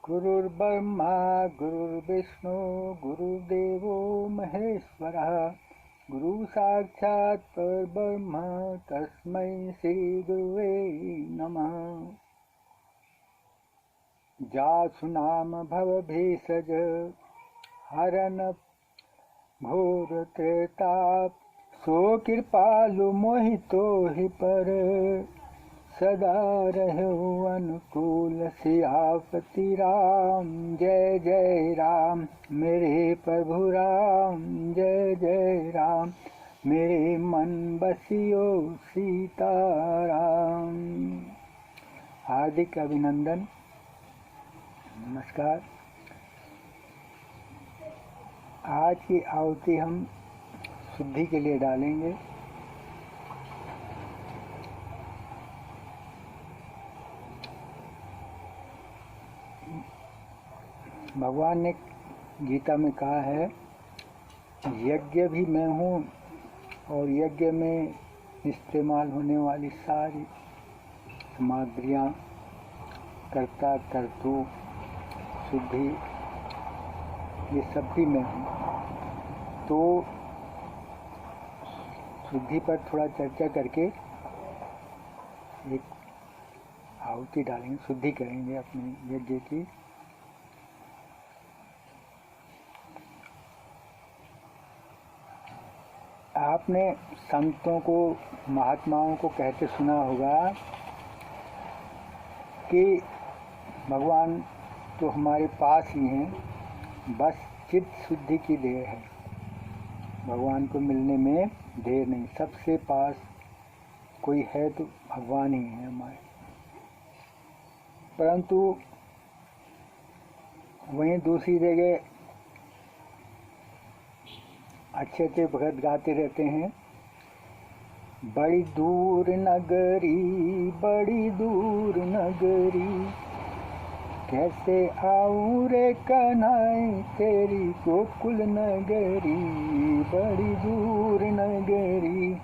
गुरुर्ब्रह्मा गुरुर्विष्णु गुरुर्देवो महेश्वरः गुरु साक्षात् परब्रह्म तस्मै श्री गुरुवे नमः। जासु नाम भवभेषज हरन घोर त्रेताप सो कृपालु मोहितो हि पर सदा रहो अनुकूल सियापति राम। जय जय राम मेरे प्रभु राम, जय जय राम मेरे मन बसियो सीताराम। हार्दिक अभिनंदन, नमस्कार। आज की आहुति हम शुद्धि के लिए डालेंगे। भगवान ने गीता में कहा है, यज्ञ भी मैं हूँ और यज्ञ में इस्तेमाल होने वाली सारी सामग्रियाँ, कर्ता कर्तु शुद्धि, ये सब भी मैं हूँ। तो शुद्धि पर थोड़ा चर्चा करके एक आहुति डालेंगे, शुद्धि करेंगे अपने यज्ञ की। आपने संतों को, महात्माओं को कहते सुना होगा कि भगवान तो हमारे पास ही हैं, बस चित्त शुद्धि की देर है। भगवान को मिलने में देर नहीं, सबसे पास कोई है तो भगवान ही है हमारे। परंतु वहीं दूसरी जगह अच्छे अच्छे भगत गाते रहते हैं, बड़ी दूर नगरी बड़ी दूर नगरी, कैसे आऊं रे कन्हई तेरी गोकुल नगरी, बड़ी दूर नगरी।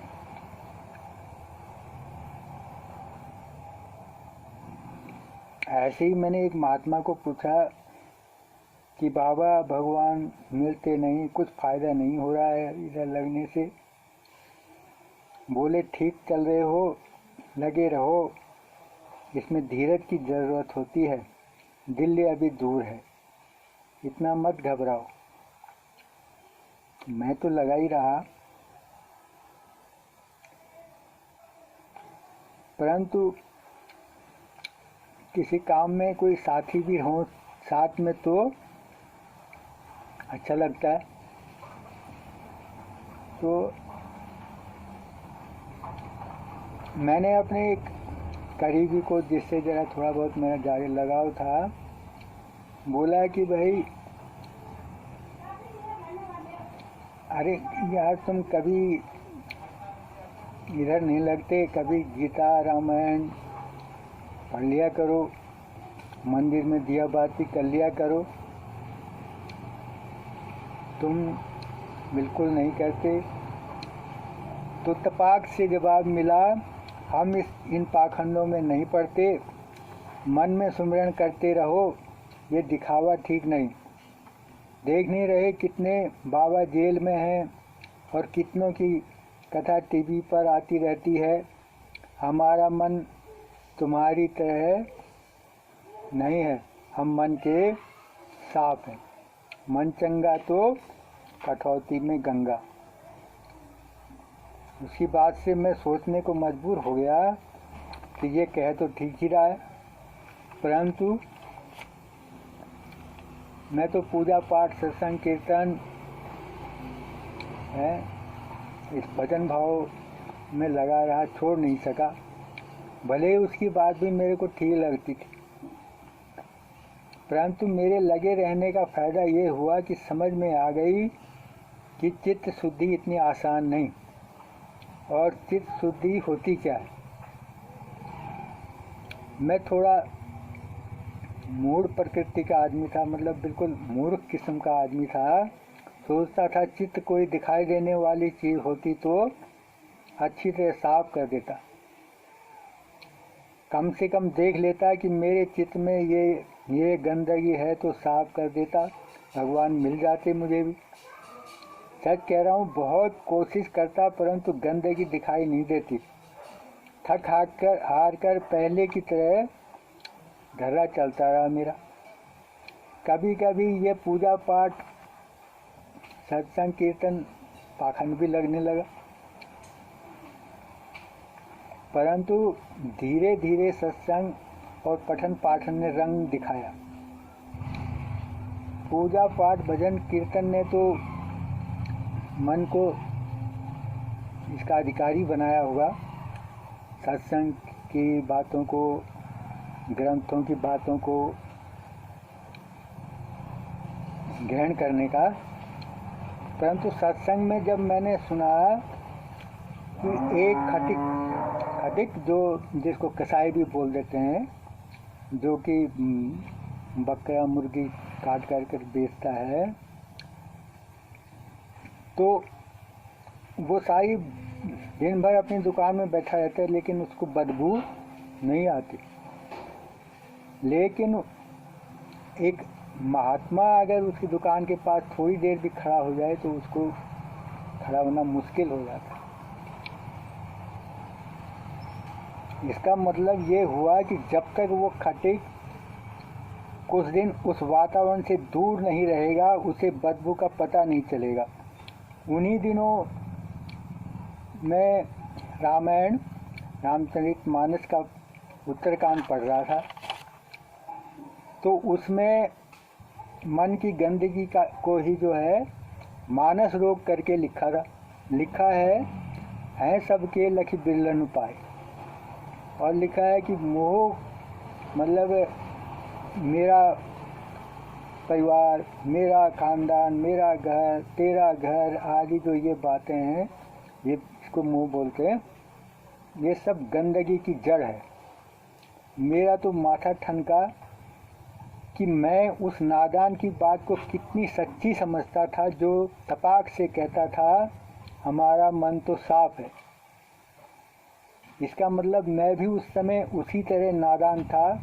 ऐसे ही मैंने एक महात्मा को पूछा कि बाबा भगवान मिलते नहीं, कुछ फायदा नहीं हो रहा है इधर लगने से। बोले ठीक चल रहे हो, लगे रहो, इसमें धीरज की ज़रूरत होती है, दिल्ली अभी दूर है, इतना मत घबराओ। मैं तो लगा ही रहा, परंतु किसी काम में कोई साथी भी हो साथ में तो अच्छा लगता है। तो मैंने अपने एक करीबी को, जिससे ज़रा थोड़ा बहुत मेरा जारी लगाव था, बोला कि भाई अरे यार तुम कभी इधर नहीं लगते, कभी गीता रामायण पढ़ लिया करो, मंदिर में दिया बाती कर लिया करो। तुम बिल्कुल नहीं करते। तो तपाक से जवाब मिला, हम इन पाखंडों में नहीं पड़ते, मन में सुमिरन करते रहो, ये दिखावा ठीक नहीं। देख नहीं रहे कितने बाबा जेल में हैं और कितनों की कथा टीवी पर आती रहती है। हमारा मन तुम्हारी तरह नहीं है, हम मन के साफ हैं। मन चंगा तो कठौती में गंगा। उसी बात से मैं सोचने को मजबूर हो गया कि ये कह तो ठीक ही रहा है, परंतु मैं तो पूजा पाठ सत्संग कीर्तन है, इस भजन भाव में लगा रहा, छोड़ नहीं सका। भले उसकी बात भी मेरे को ठीक लगती थी, परंतु मेरे लगे रहने का फ़ायदा ये हुआ कि समझ में आ गई कि चित्त शुद्धि इतनी आसान नहीं, और चित्त शुद्धि होती क्या है। मैं थोड़ा मूढ़ प्रकृति का आदमी था, मतलब बिल्कुल मूर्ख किस्म का आदमी था। सोचता था चित्त कोई दिखाई देने वाली चीज़ होती तो अच्छी तरह साफ कर देता। कम से कम देख लेता कि मेरे चित्त में ये ये गंदगी है तो साफ कर देता, भगवान मिल जाते मुझे भी। सच कह रहा हूँ, बहुत कोशिश करता परंतु गंदगी दिखाई नहीं देती। थक हार कर पहले की तरह ढर्रा चलता रहा मेरा। कभी कभी ये पूजा पाठ, सत्संग, कीर्तन पाखंड भी लगने लगा, परंतु धीरे धीरे सत्संग और पठन पाठन ने रंग दिखाया। पूजा पाठ भजन कीर्तन ने तो मन को इसका अधिकारी बनाया होगा। सत्संग की बातों को, ग्रंथों की बातों को ग्रहण करने का। परंतु सत्संग में जब मैंने सुना कि एक खटिक जो जिसको कसाई भी बोल देते हैं, जो कि बकरा मुर्गी काट कर बेचता है, तो वो सारी दिन भर अपनी दुकान में बैठा रहता है लेकिन उसको बदबू नहीं आती। लेकिन एक महात्मा अगर उसकी दुकान के पास थोड़ी देर भी खड़ा हो जाए तो उसको खड़ा होना मुश्किल हो जाता है। इसका मतलब ये हुआ कि जब तक वो खटिक कुछ दिन उस वातावरण से दूर नहीं रहेगा, उसे बदबू का पता नहीं चलेगा। उन्हीं दिनों मैं रामायण रामचरितमानस का उत्तरकांड पढ़ रहा था, तो उसमें मन की गंदगी को ही जो है मानस रोग करके लिखा है सबके लखी बिरलन उपाय। और लिखा है कि मोह मतलब मेरा परिवार, मेरा खानदान, मेरा घर, तेरा घर आदि जो ये बातें हैं, ये इसको मोह बोलते हैं। ये सब गंदगी की जड़ है। मेरा तो माथा ठनका कि मैं उस नादान की बात को कितनी सच्ची समझता था जो तपाक से कहता था हमारा मन तो साफ है। इसका मतलब मैं भी उस समय उसी तरह नादान था,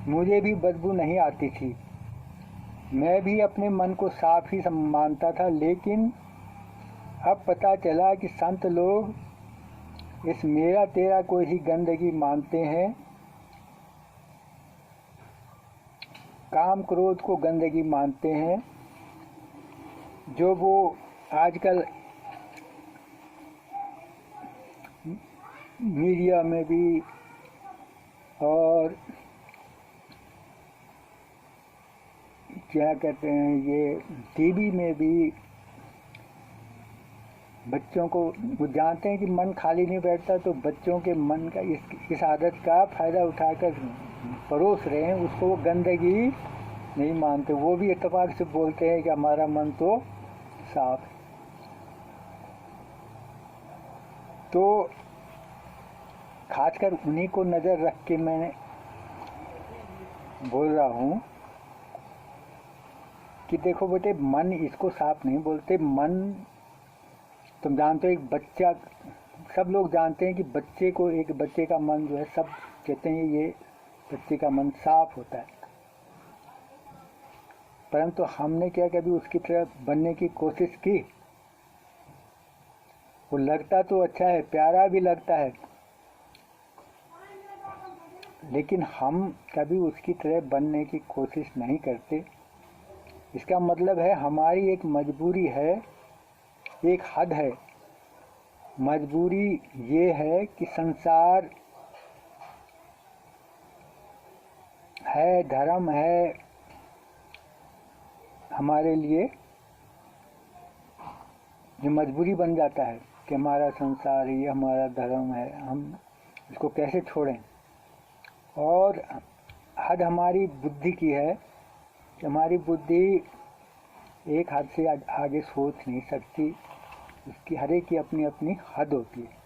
मुझे भी बदबू नहीं आती थी, मैं भी अपने मन को साफ ही मानता था। लेकिन अब पता चला कि संत लोग इस मेरा तेरा को ही गंदगी मानते हैं, काम क्रोध को गंदगी मानते हैं, जो वो आजकल मीडिया में भी और क्या कहते हैं ये टीवी में भी बच्चों को, वो जानते हैं कि मन खाली नहीं बैठता, तो बच्चों के मन का इस आदत का फ़ायदा उठाकर परोस रहे हैं, उसको वो गंदगी नहीं मानते। वो भी इत्तेफाक से बोलते हैं कि हमारा मन तो साफ है। तो खासकर उन्हीं को नज़र रख के मैं बोल रहा हूँ कि देखो बेटे, मन इसको साफ नहीं बोलते। मन, तुम जानते हो, एक बच्चा, सब लोग जानते हैं कि एक बच्चे का मन जो है, सब कहते हैं ये बच्चे का मन साफ होता है, परंतु हमने क्या कभी उसकी तरह बनने की कोशिश की? वो लगता तो अच्छा है, प्यारा भी लगता है, लेकिन हम कभी उसकी तरह बनने की कोशिश नहीं करते। इसका मतलब है हमारी एक मजबूरी है, एक हद है। मजबूरी ये है कि संसार है, धर्म है हमारे लिए, ये मजबूरी बन जाता है कि हमारा संसार, ये हमारा धर्म है, हम इसको कैसे छोड़ें। और हद हमारी बुद्धि की है कि हमारी बुद्धि एक हद से आगे सोच नहीं सकती, उसकी हर एक की अपनी अपनी हद होती है,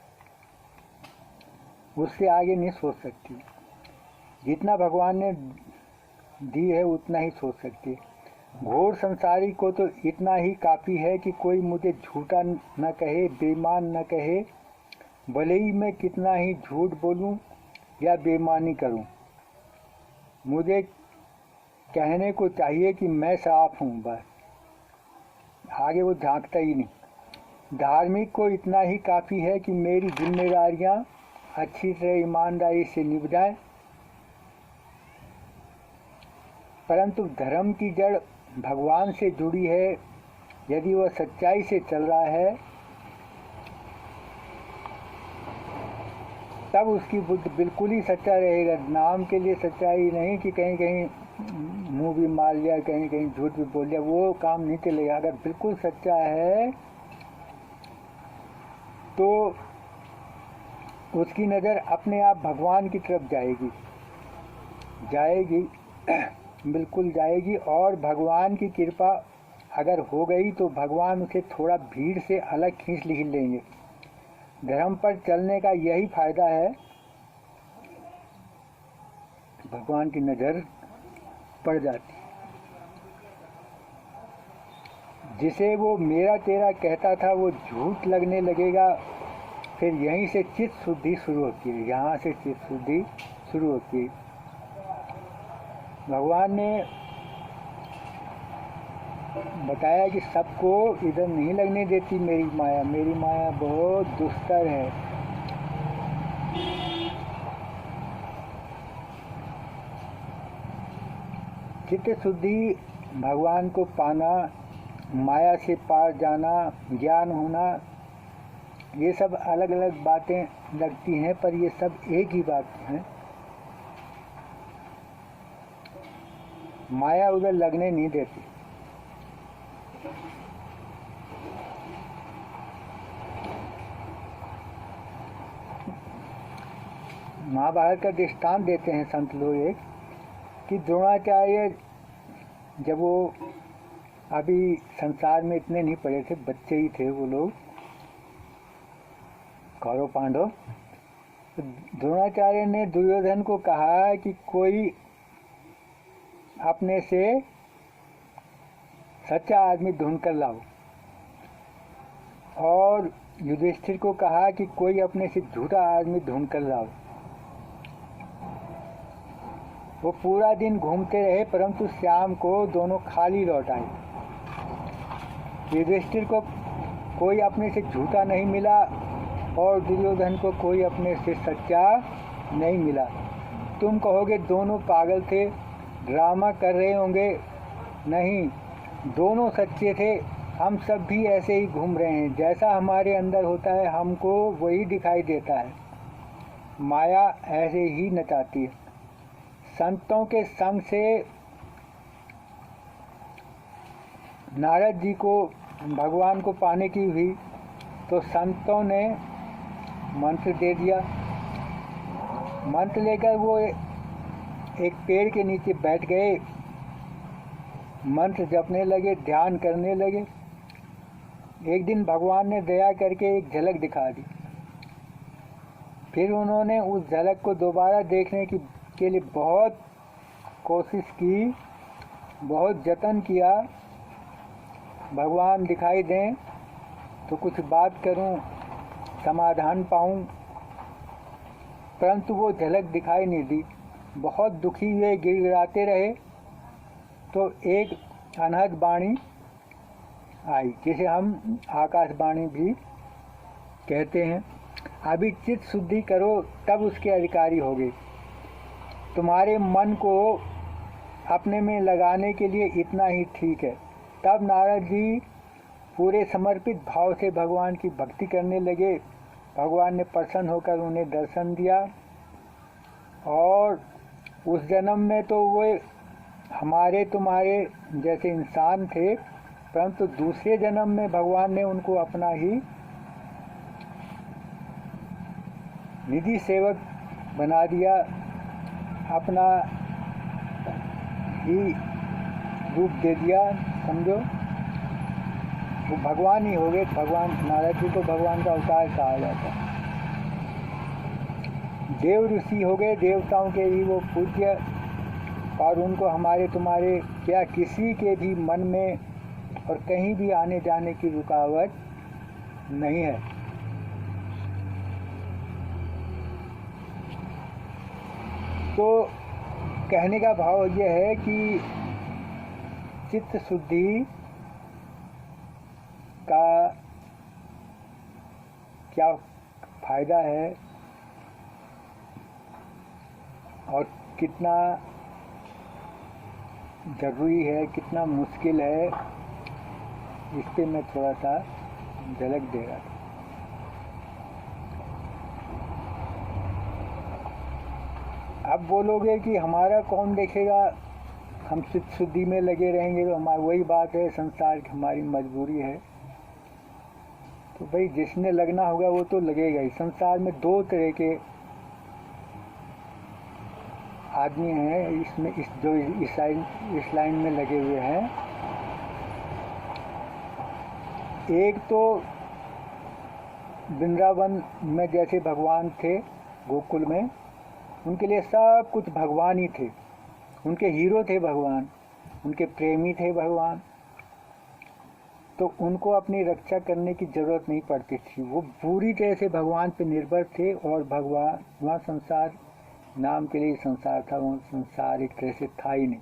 उससे आगे नहीं सोच सकती। जितना भगवान ने दी है उतना ही सोच सकती है। घोर संसारी को तो इतना ही काफ़ी है कि कोई मुझे झूठा न कहे, बेईमान न कहे, भले ही मैं कितना ही झूठ बोलूं या बेईमानी करूं, मुझे कहने को चाहिए कि मैं साफ हूँ, बस आगे वो झांकता ही नहीं। धार्मिक को इतना ही काफ़ी है कि मेरी जिम्मेदारियाँ अच्छी तरह ईमानदारी से निभ जाएं, परंतु धर्म की जड़ भगवान से जुड़ी है। यदि वह सच्चाई से चल रहा है तब उसकी बुद्ध बिल्कुल ही सच्चा रहेगा। नाम के लिए सच्चाई नहीं कि कहीं कहीं मुंह भी मार लिया, कहीं कहीं झूठ भी बोल लिया, वो काम नहीं चलेगा। अगर बिल्कुल सच्चा है तो उसकी नज़र अपने आप भगवान की तरफ जाएगी बिल्कुल जाएगी। और भगवान की कृपा अगर हो गई तो भगवान उसे थोड़ा भीड़ से अलग खींच लेंगे। धर्म पर चलने का यही फायदा है, भगवान की नज़र पड़ जाती। जिसे वो मेरा तेरा कहता था वो झूठ लगने लगेगा। फिर यहीं से चित्त शुद्धि शुरू होती है, यहाँ से चित्त शुद्धि शुरू होती है। भगवान ने बताया कि सबको इधर नहीं लगने देती मेरी माया बहुत दुस्तर है। चित्त शुद्धि, भगवान को पाना, माया से पार जाना, ज्ञान होना, ये सब अलग अलग बातें लगती हैं, पर ये सब एक ही बात है। माया उधर लगने नहीं देती। महाभारत का दृष्टांत देते हैं संत लोग एक, कि द्रोणाचार्य जब वो अभी संसार में इतने नहीं पड़े थे, बच्चे ही थे वो लोग, कौरव पांडव, तो द्रोणाचार्य ने दुर्योधन को कहा कि कोई अपने से सच्चा आदमी ढूंढ कर लाओ, और युधिष्ठिर को कहा कि कोई अपने से झूठा आदमी ढूंढ कर लाओ। वो पूरा दिन घूमते रहे, परंतु शाम को दोनों खाली लौट आए। युधिष्ठिर को कोई अपने से झूठा नहीं मिला और दुर्योधन को कोई अपने से सच्चा नहीं मिला। तुम कहोगे दोनों पागल थे, ड्रामा कर रहे होंगे। नहीं, दोनों सच्चे थे। हम सब भी ऐसे ही घूम रहे हैं, जैसा हमारे अंदर होता है हमको वही दिखाई देता है। माया ऐसे ही नचाती है। संतों के संग से नारद जी को भगवान को पाने की हुई, तो संतों ने मंत्र दे दिया। मंत्र लेकर वो एक पेड़ के नीचे बैठ गए, मंत्र जपने लगे, ध्यान करने लगे। एक दिन भगवान ने दया करके एक झलक दिखा दी। फिर उन्होंने उस झलक को दोबारा देखने के लिए बहुत कोशिश की, बहुत जतन किया, भगवान दिखाई दें तो कुछ बात करूं, समाधान पाऊं, परंतु वो झलक दिखाई नहीं दी। बहुत दुखी हुए, गिड़गिड़ाते रहे। तो एक अनहद वाणी आई, जिसे हम आकाशवाणी भी कहते हैं। अभी चित्त शुद्धि करो तब उसके अधिकारी होगे। तुम्हारे मन को अपने में लगाने के लिए इतना ही ठीक है। तब नारद जी पूरे समर्पित भाव से भगवान की भक्ति करने लगे। भगवान ने प्रसन्न होकर उन्हें दर्शन दिया, और उस जन्म में तो वो हमारे तुम्हारे जैसे इंसान थे, परंतु दूसरे जन्म में भगवान ने उनको अपना ही निधि सेवक बना दिया, अपना ही रूप दे दिया। समझो, वो भगवान ही हो गए। भगवान नारद जी को भगवान का अवतार कहा जाता है। देव ऋषि हो गए, देवताओं के भी वो पूज्य, और उनको हमारे तुम्हारे क्या किसी के भी मन में और कहीं भी आने जाने की रुकावट नहीं है। तो कहने का भाव यह है कि चित्त शुद्धि का क्या फायदा है और कितना जरूरी है, कितना मुश्किल है, इस पे मैं थोड़ा सा झलक दे रहा था। अब बोलोगे कि हमारा कौन देखेगा, हम चित्त शुद्धि में लगे रहेंगे तो हमारी वही बात है, संसार की हमारी मजबूरी है। तो भाई जिसने लगना होगा वो तो लगेगा ही। संसार में दो तरह के आदमी हैं इसमें, जो इस लाइन में लगे हुए हैं। एक तो वृंदावन में जैसे भगवान थे गोकुल में, उनके लिए सब कुछ भगवान ही थे, उनके हीरो थे भगवान, उनके प्रेमी थे भगवान, तो उनको अपनी रक्षा करने की जरूरत नहीं पड़ती थी। वो पूरी तरह से भगवान पे निर्भर थे और भगवान वहाँ संसार नाम के लिए संसार था, वो संसार एक तरह से था ही नहीं।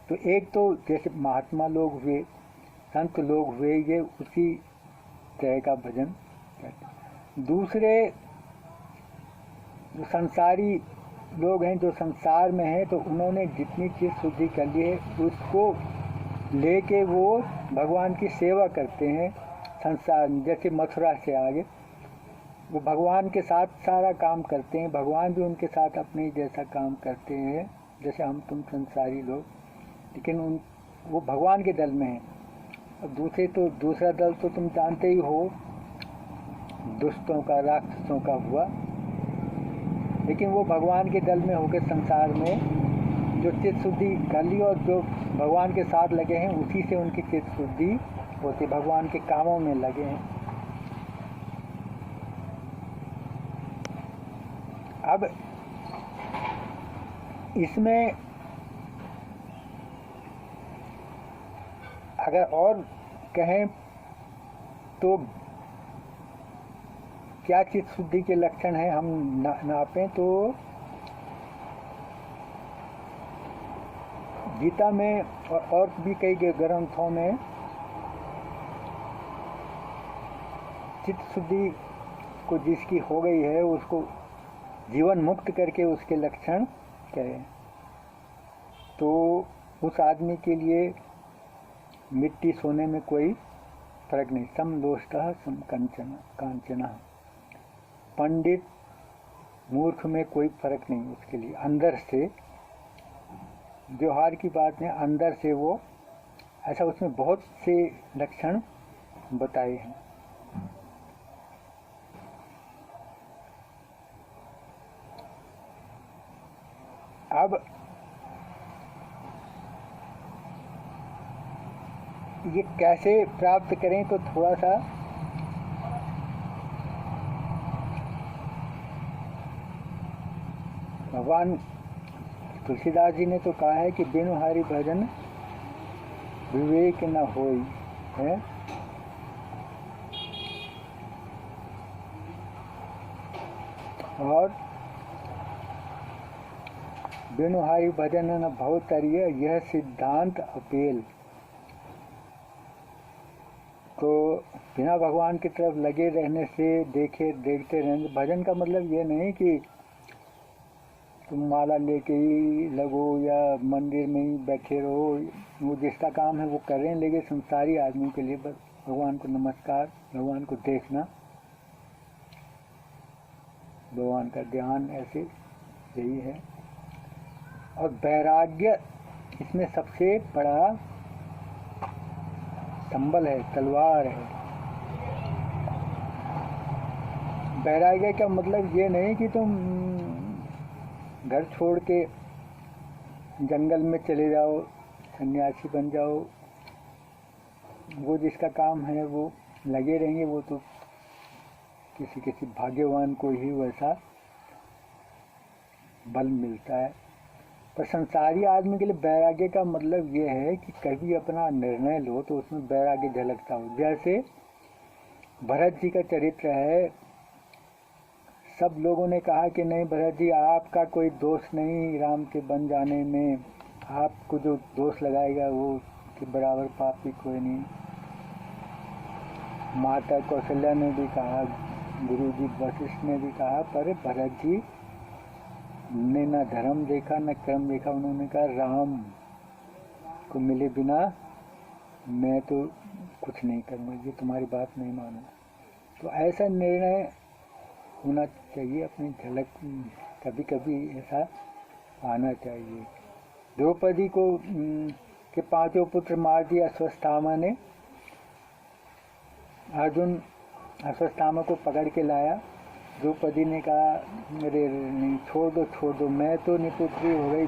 तो एक तो जैसे महात्मा लोग हुए, संत लोग हुए, ये उसी तरह का भजन करते। दूसरे जो संसारी लोग हैं, जो संसार में हैं, तो उन्होंने जितनी चीज़ शुद्धि कर ली है उसको लेके वो भगवान की सेवा करते हैं संसार में। जैसे मथुरा से आगे वो भगवान के साथ सारा काम करते हैं, भगवान भी उनके साथ अपने जैसा काम करते हैं जैसे हम तुम संसारी लोग, लेकिन वो भगवान के दल में हैं। अब दूसरा दल तो तुम जानते ही हो, दुष्टों का, राक्षसों का हुआ, लेकिन वो भगवान के दल में होकर संसार में जो चित्त शुद्धि कर ली और जो भगवान के साथ लगे हैं उसी से उनकी चित्त शुद्धि होती, भगवान के कामों में लगे हैं। अब इसमें अगर और कहें तो क्या चित्त शुद्धि के लक्षण हैं हम नापें तो गीता में और भी कई ग्रंथों में चित्त शुद्धि को जिसकी हो गई है उसको जीवन मुक्त करके उसके लक्षण कहें तो उस आदमी के लिए मिट्टी सोने में कोई फर्क नहीं। समलोष्टः कांचना, पंडित मूर्ख में कोई फर्क नहीं उसके लिए। अंदर से व्यवहार की बात है, अंदर से वो ऐसा, उसमें बहुत से लक्षण बताए हैं। अब ये कैसे प्राप्त करें तो थोड़ा सा भगवान तुलसीदास जी ने तो कहा है कि बिनु हरि भजन विवेक न होई है। और बिनु हरि भजन न भवतरिय, यह सिद्धांत अपेल। तो बिना भगवान की तरफ लगे रहने से, देखते रहने, भजन का मतलब ये नहीं कि तुम माला लेके ही लगो या मंदिर में ही बैठे रहो, वो जिसका काम है वो कर रहे हैं, लेकिन संसारी आदमी के लिए बस भगवान को नमस्कार, भगवान को देखना, भगवान का ध्यान, ऐसे यही है। और वैराग्य इसमें सबसे बड़ा संबल है, तलवार है। वैराग्य का मतलब ये नहीं कि तुम घर छोड़ के जंगल में चले जाओ, सन्यासी बन जाओ, वो जिसका काम है वो लगे रहेंगे, वो तो किसी भाग्यवान को ही वैसा बल मिलता है। पर संसारी आदमी के लिए वैराग्य का मतलब ये है कि कभी अपना निर्णय लो तो उसमें वैराग्य झलकता हो। जैसे भरत जी का चरित्र है, सब लोगों ने कहा कि नहीं भरत जी आपका कोई दोष नहीं राम के बन जाने में, आपको जो दोष लगाएगा वो के बराबर पापी कोई नहीं। माता कौशल्या ने भी कहा, गुरु जी वशिष्ठ ने भी कहा, पर भरत जी ने न धर्म देखा न कर्म देखा। उन्होंने कहा राम को मिले बिना मैं तो कुछ नहीं करूँगा, ये तुम्हारी बात नहीं मानूंगा। तो ऐसा निर्णय होना चाहिए, अपनी झलक कभी कभी ऐसा आना चाहिए। द्रौपदी को के 5 पुत्र मार दिया अश्वत्थामा ने। अर्जुन अश्वत्थामा को पकड़ के लाया। द्रौपदी ने कहा अरे नहीं, छोड़ दो, मैं तो निपुत्री हो गई,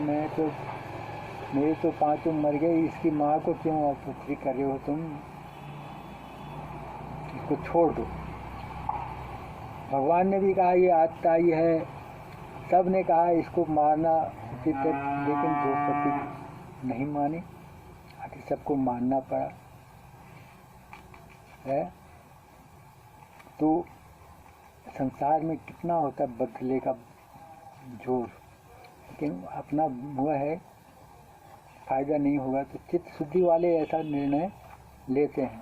मेरे तो 5 मर गए, इसकी माँ को क्यों अपुत्री कर रहे हो तुम, इसको छोड़ दो। भगवान ने भी कहा ये आत्ताई है, सब ने कहा इसको मारना उचित है, लेकिन द्रौपदी नहीं मानी, आखिर सबको मानना पड़ा है। तो संसार में कितना होता है बदले का जोर, लेकिन अपना हुआ है फायदा नहीं होगा। तो चित्त शुद्धि वाले ऐसा निर्णय लेते हैं।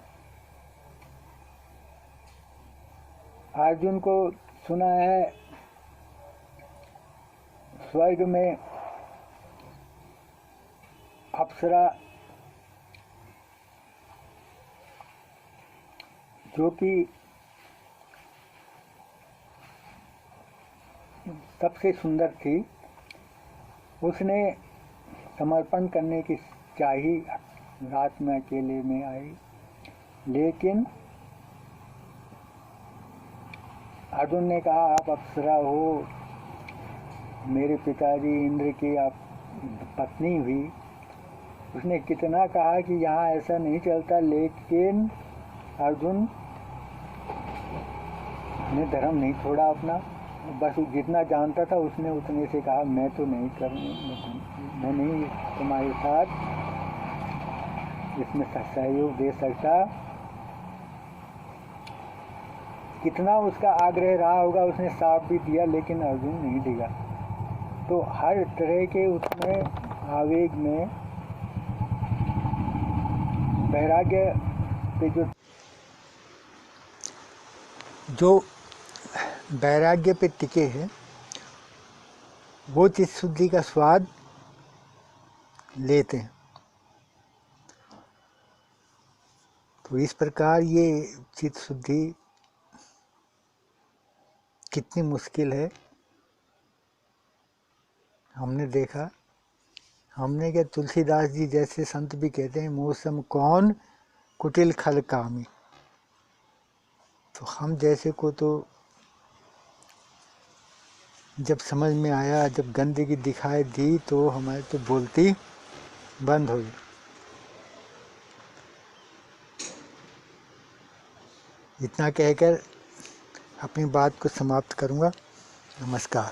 अर्जुन को सुना है स्वर्ग में अप्सरा जो कि सबसे सुंदर थी, उसने समर्पण करने की चाही, रात में अकेले में आई, लेकिन अर्जुन ने कहा आप अप्सरा हो, मेरे पिताजी इंद्र की आप पत्नी हुई। उसने कितना कहा कि यहाँ ऐसा नहीं चलता, लेकिन अर्जुन ने धर्म नहीं छोड़ा अपना, बस जितना जानता था उसने उतने से कहा मैं तो नहीं करूँगा, मैं नहीं तुम्हारे साथ इसमें सहयोग दे सकता। कितना उसका आग्रह रहा होगा, उसने साफ भी दिया, लेकिन अर्जुन नहीं दिया। तो हर तरह के उसमें आवेग में वैराग्य पे जो वैराग्य पे टिके हैं, वो चित्त शुद्धि का स्वाद लेते हैं। तो इस प्रकार ये चित्त शुद्धि कितनी मुश्किल है हमने देखा। हमने क्या, तुलसीदास जी जैसे संत भी कहते हैं मौसम कौन कुटिल खल कामी। तो हम जैसे को तो जब समझ में आया, जब गंदगी दिखाई दी, तो हमारे तो बोलती बंद हो गई। इतना कहकर अपनी बात को समाप्त करूँगा। नमस्कार।